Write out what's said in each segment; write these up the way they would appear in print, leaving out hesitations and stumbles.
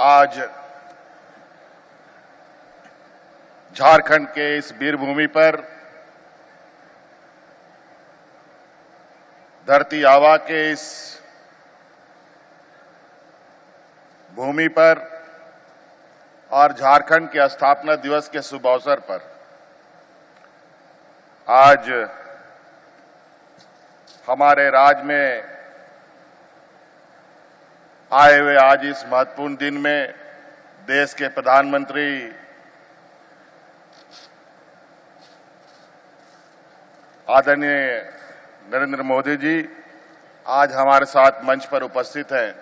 आज झारखंड के इस वीरभूमि पर, धरती आबा के इस भूमि पर और झारखंड के स्थापना दिवस के शुभ अवसर पर आज हमारे राज्य में आए हुए आज इस महत्वपूर्ण दिन में देश के प्रधानमंत्री आदरणीय नरेंद्र मोदी जी आज हमारे साथ मंच पर उपस्थित हैं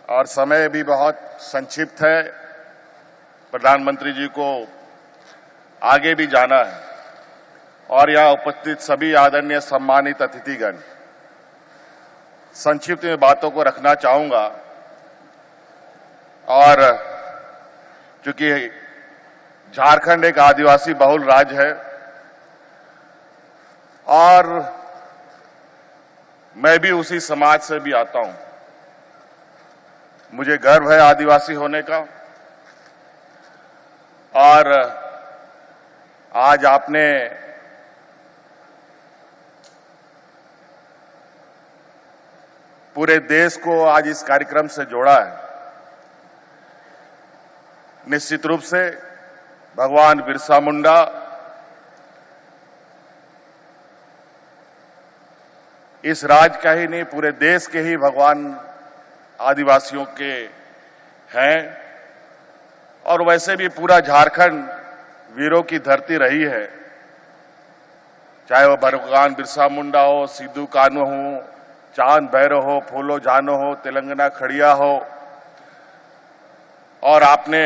और समय भी बहुत संक्षिप्त है। प्रधानमंत्री जी को आगे भी जाना है और यहां उपस्थित सभी आदरणीय सम्मानित अतिथिगण, संक्षिप्त में बातों को रखना चाहूंगा। और चूंकि झारखंड एक आदिवासी बहुल राज्य है और मैं भी उसी समाज से भी आता हूं, मुझे गर्व है आदिवासी होने का। और आज आपने पूरे देश को आज इस कार्यक्रम से जोड़ा है। निश्चित रूप से भगवान बिरसा मुंडा इस राज्य का ही नहीं, पूरे देश के ही भगवान आदिवासियों के हैं और वैसे भी पूरा झारखंड वीरों की धरती रही है। चाहे वो भगवान बिरसा मुंडा हो, सिद्धू कान्हू हो, चांद भैरव हो, फूलो जानो हो, तेलंगाना खड़िया हो। और आपने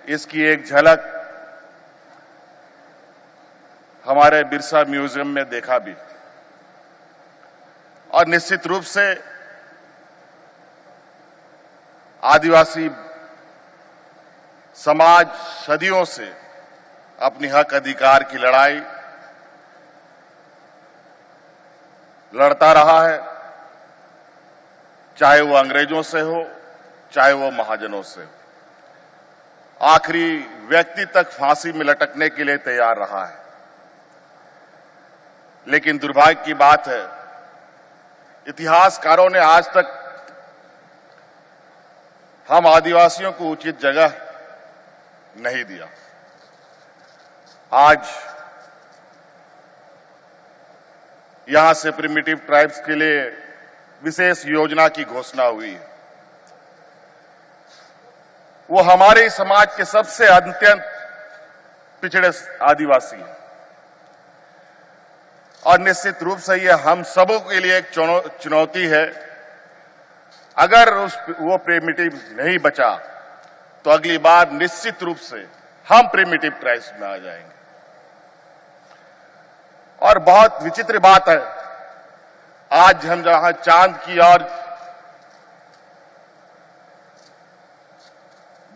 इसकी एक झलक हमारे बिरसा म्यूजियम में देखा भी। और निश्चित रूप से आदिवासी समाज सदियों से अपनी हक अधिकार की लड़ाई लड़ता रहा है, चाहे वो अंग्रेजों से हो, चाहे वो महाजनों से हो। आखिरी व्यक्ति तक फांसी में लटकने के लिए तैयार रहा है। लेकिन दुर्भाग्य की बात है, इतिहासकारों ने आज तक हम आदिवासियों को उचित जगह नहीं दिया। आज यहां से प्रिमिटिव ट्राइब्स के लिए विशेष योजना की घोषणा हुई है। वो हमारे समाज के सबसे अत्यंत पिछड़े आदिवासी हैं और निश्चित रूप से ये हम सबों के लिए एक चुनौती है। अगर वो प्रिमिटिव नहीं बचा तो अगली बार निश्चित रूप से हम प्रिमिटिव ट्राइब्स में आ जाएंगे। और बहुत विचित्र बात है, आज हम जहां चांद की ओर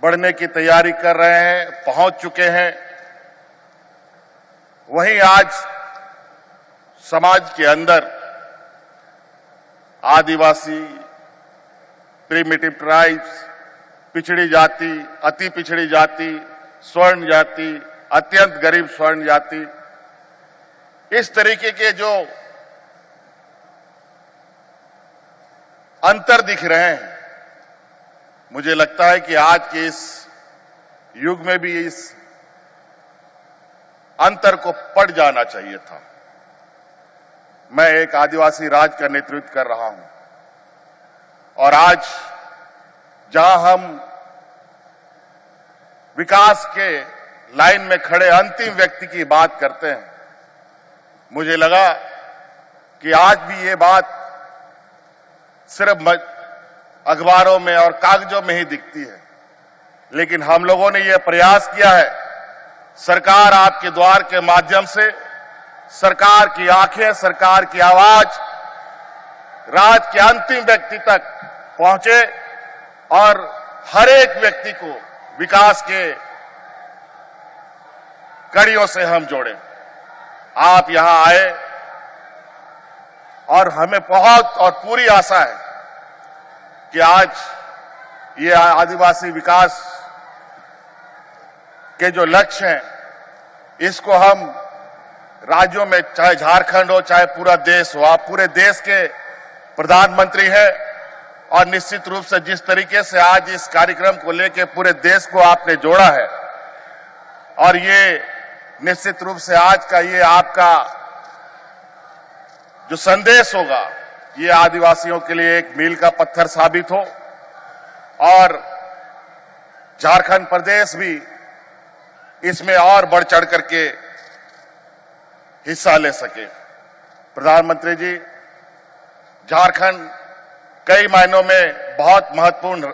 बढ़ने की तैयारी कर रहे हैं, पहुंच चुके हैं, वहीं आज समाज के अंदर आदिवासी, प्रिमिटिव ट्राइब्स, पिछड़ी जाति, अति पिछड़ी जाति, स्वर्ण जाति, अत्यंत गरीब स्वर्ण जाति, इस तरीके के जो अंतर दिख रहे हैं, मुझे लगता है कि आज के इस युग में भी इस अंतर को पड़ जाना चाहिए था। मैं एक आदिवासी राज्य का नेतृत्व कर रहा हूं और आज जहां हम विकास के लाइन में खड़े अंतिम व्यक्ति की बात करते हैं, मुझे लगा कि आज भी ये बात सिर्फ अखबारों में और कागजों में ही दिखती है, लेकिन हम लोगों ने ये प्रयास किया है, सरकार आपके द्वार के माध्यम से, सरकार की आंखें, सरकार की आवाज राज्य के अंतिम व्यक्ति तक पहुंचे और हर एक व्यक्ति को विकास के कड़ियों से हम जोड़े। आप यहां आए और हमें बहुत और पूरी आशा है कि आज ये आदिवासी विकास के जो लक्ष्य हैं, इसको हम राज्यों में, चाहे झारखंड हो चाहे पूरा देश हो, आप पूरे देश के प्रधानमंत्री हैं और निश्चित रूप से जिस तरीके से आज इस कार्यक्रम को लेकर पूरे देश को आपने जोड़ा है, और ये निश्चित रूप से आज का ये आपका जो संदेश होगा, ये आदिवासियों के लिए एक मील का पत्थर साबित हो और झारखंड प्रदेश भी इसमें और बढ़ चढ़ करके हिस्सा ले सके। प्रधानमंत्री जी, झारखंड कई मायनों में बहुत महत्वपूर्ण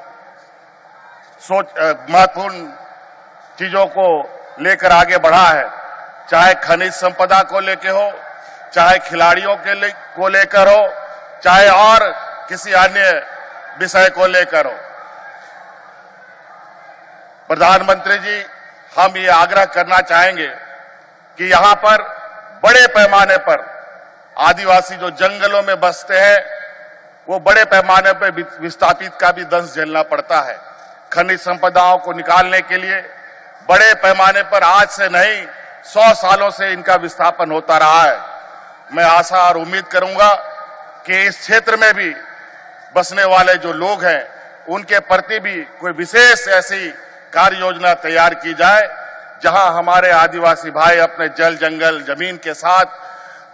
चीजों को लेकर आगे बढ़ा है, चाहे खनिज संपदा को लेकर हो, चाहे खिलाड़ियों को लेकर हो, चाहे और किसी अन्य विषय को लेकर हो। प्रधानमंत्री जी, हम ये आग्रह करना चाहेंगे कि यहां पर बड़े पैमाने पर आदिवासी जो जंगलों में बसते हैं, वो बड़े पैमाने पर विस्थापित का भी दंश झेलना पड़ता है। खनिज संपदाओं को निकालने के लिए बड़े पैमाने पर आज से नहीं 100 सालों से इनका विस्थापन होता रहा है। मैं आशा और उम्मीद करूंगा कि इस क्षेत्र में भी बसने वाले जो लोग हैं, उनके प्रति भी कोई विशेष ऐसी कार्य योजना तैयार की जाए, जहां हमारे आदिवासी भाई अपने जल जंगल जमीन के साथ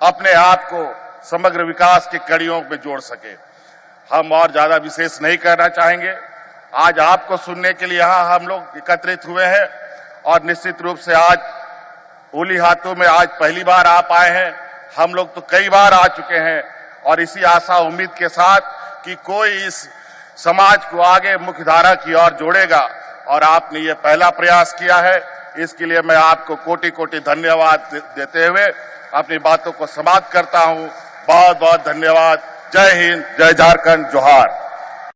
अपने आप को समग्र विकास की कड़ियों में जोड़ सके। हम और ज्यादा विशेष नहीं करना चाहेंगे। आज आपको सुनने के लिए यहां हम लोग एकत्रित हुए हैं और निश्चित रूप से आज ओली हाथों में आज पहली बार आप आए हैं। हम लोग तो कई बार आ चुके हैं और इसी आशा उम्मीद के साथ कि कोई इस समाज को आगे मुख्यधारा की ओर जोड़ेगा, और आपने ये पहला प्रयास किया है, इसके लिए मैं आपको कोटि कोटि धन्यवाद देते हुए अपनी बातों को समाप्त करता हूं। बहुत बहुत धन्यवाद। जय हिंद, जय झारखंड, जोहार।